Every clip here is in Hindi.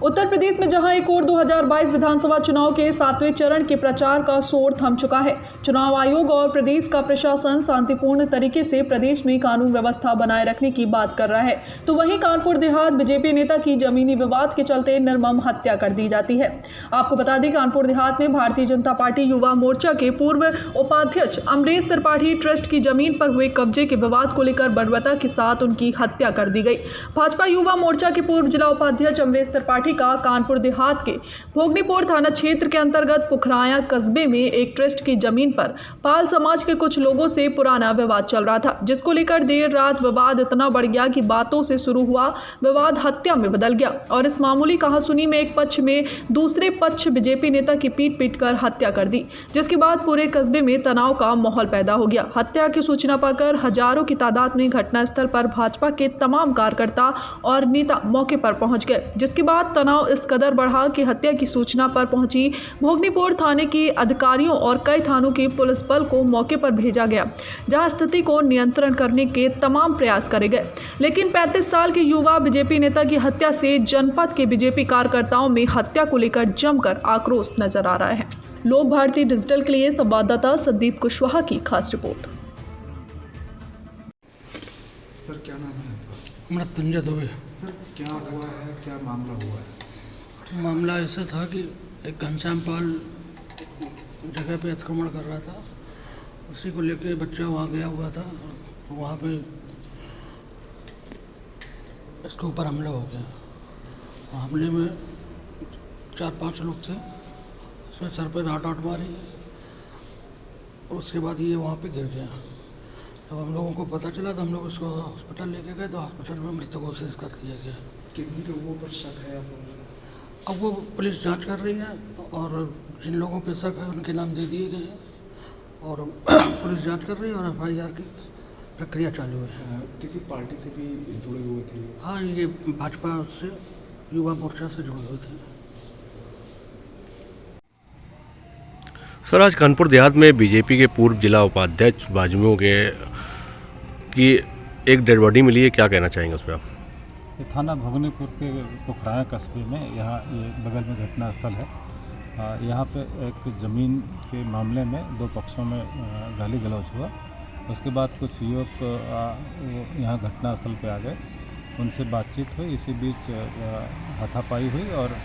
उत्तर प्रदेश में जहां एक और 2022 विधानसभा चुनाव के 7वें चरण के प्रचार का शोर थम चुका है। चुनाव आयोग और प्रदेश का प्रशासन शांतिपूर्ण तरीके से प्रदेश में कानून व्यवस्था बनाए रखने की बात कर रहा है, तो वहीं कानपुर देहात बीजेपी नेता की जमीनी विवाद के चलते निर्मम हत्या कर दी जाती है। आपको बता दें, कानपुर देहात में भारतीय जनता पार्टी युवा मोर्चा के पूर्व उपाध्यक्ष अमरेश त्रिपाठी ट्रस्ट की जमीन पर हुए कब्जे के विवाद को लेकर बर्बरता के साथ उनकी हत्या कर दी गई। भाजपा युवा मोर्चा के पूर्व जिला उपाध्यक्ष अमरेश त्रिपाठी का कानपुर देहात के भोगनीपुर थाना क्षेत्र के अंतर्गत पुखराया कस्बे में एक ट्रस्ट की जमीन पर पाल समाज के कुछ लोगों से पुराना विवाद चल रहा था, जिसको लेकर देर रात विवाद इतना बढ़ गया कि बातों से शुरू हुआ विवाद हत्या में बदल गया और इस मामूली कहासुनी में एक पक्ष में दूसरे पक्ष बीजेपी नेता की पीट कर हत्या कर दी, जिसके बाद पूरे कस्बे में तनाव का माहौल पैदा हो गया। हत्या की सूचना पाकर हजारों की तादाद में घटनास्थल पर भाजपा के तमाम कार्यकर्ता और नेता मौके पर पहुंच गए, जिसके बाद तनाव इस कदर बढ़ा कि हत्या की सूचना पर पहुंची भोगनीपुर थाने के अधिकारियों और कई थानों के पुलिस बल को मौके पर भेजा गया, जहां स्थिति को नियंत्रण करने के तमाम प्रयास करे गए। लेकिन 35 साल के युवा बीजेपी नेता की हत्या से जनपद के बीजेपी कार्यकर्ताओं में हत्या को लेकर जमकर आक्रोश नजर आ रहा है। लोक भारती डिजिटल के लिए संवाददाता संदीप कुशवाहा की खास रिपोर्ट। सर, क्या नाम है आपका? मृत्युंजय दुबे। सर, क्या हुआ है, क्या मामला हुआ है? मामला ऐसा था कि एक घनश्याम पाल जगह पे अतिक्रमण कर रहा था, उसी को लेके बच्चा वहाँ गया हुआ था। वहाँ पे इसके ऊपर हमला हो गया। हमले में 4-5 लोग थे, उसमें सर पे राट मारी और उसके बाद ये वहाँ पे गिर गया। जब हम लोगों को पता चला तो हम लोग उसको हॉस्पिटल लेके गए, तो हॉस्पिटल में मृत्यु घोषित कर दिया गया। कितने लोगों पर शक है आप? अब वो पुलिस जांच कर रही है और जिन लोगों पे शक है उनके नाम दे दिए गए हैं और पुलिस जांच कर रही है और FIR की प्रक्रिया चालू है। किसी पार्टी से भी जुड़े हुए थे? हाँ, ये भाजपा से युवा मोर्चा से जुड़े हुए थे। सर, आज कानपुर देहात में बीजेपी के पूर्व जिला उपाध्यक्ष बाजमुओं के की एक डेड बॉडी मिली है, क्या कहना चाहेंगे उस पर आप? ये थाना भोगनीपुर के पुखराया कस्बे में यहाँ ये बगल में घटना स्थल है। यहाँ पे एक ज़मीन के मामले में दो पक्षों में गाली गलौज हुआ। उसके बाद कुछ युवक यहाँ घटना स्थल पे आ गए, उनसे बातचीत हुई। इसी बीच हाथापाई हुई और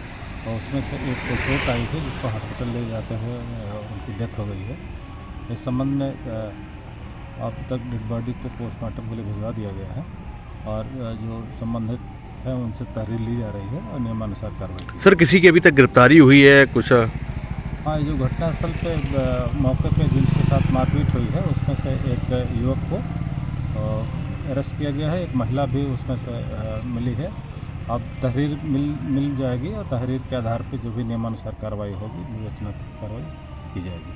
उसमें से एक को चोट आई थी, जिसको हॉस्पिटल ले जाते हुए उनकी डेथ हो गई है। इस संबंध में अब तक डेड बॉडी को पोस्टमार्टम के लिए भिजवा दिया गया है और जो संबंधित है उनसे तहरीर ली जा रही है और नियमानुसार कार्रवाई। सर, किसी की अभी तक गिरफ्तारी हुई है कुछ? हाँ, जो घटनास्थल पे मौके पे जिनके साथ मारपीट हुई है उसमें से एक युवक को अरेस्ट किया गया है, एक महिला भी उसमें से मिली है। अब तहरीर मिल जाएगी और तहरीर के आधार पर जो भी नियमानुसार कार्रवाई होगी, विवेचनात्मक कार्रवाई की जाएगी।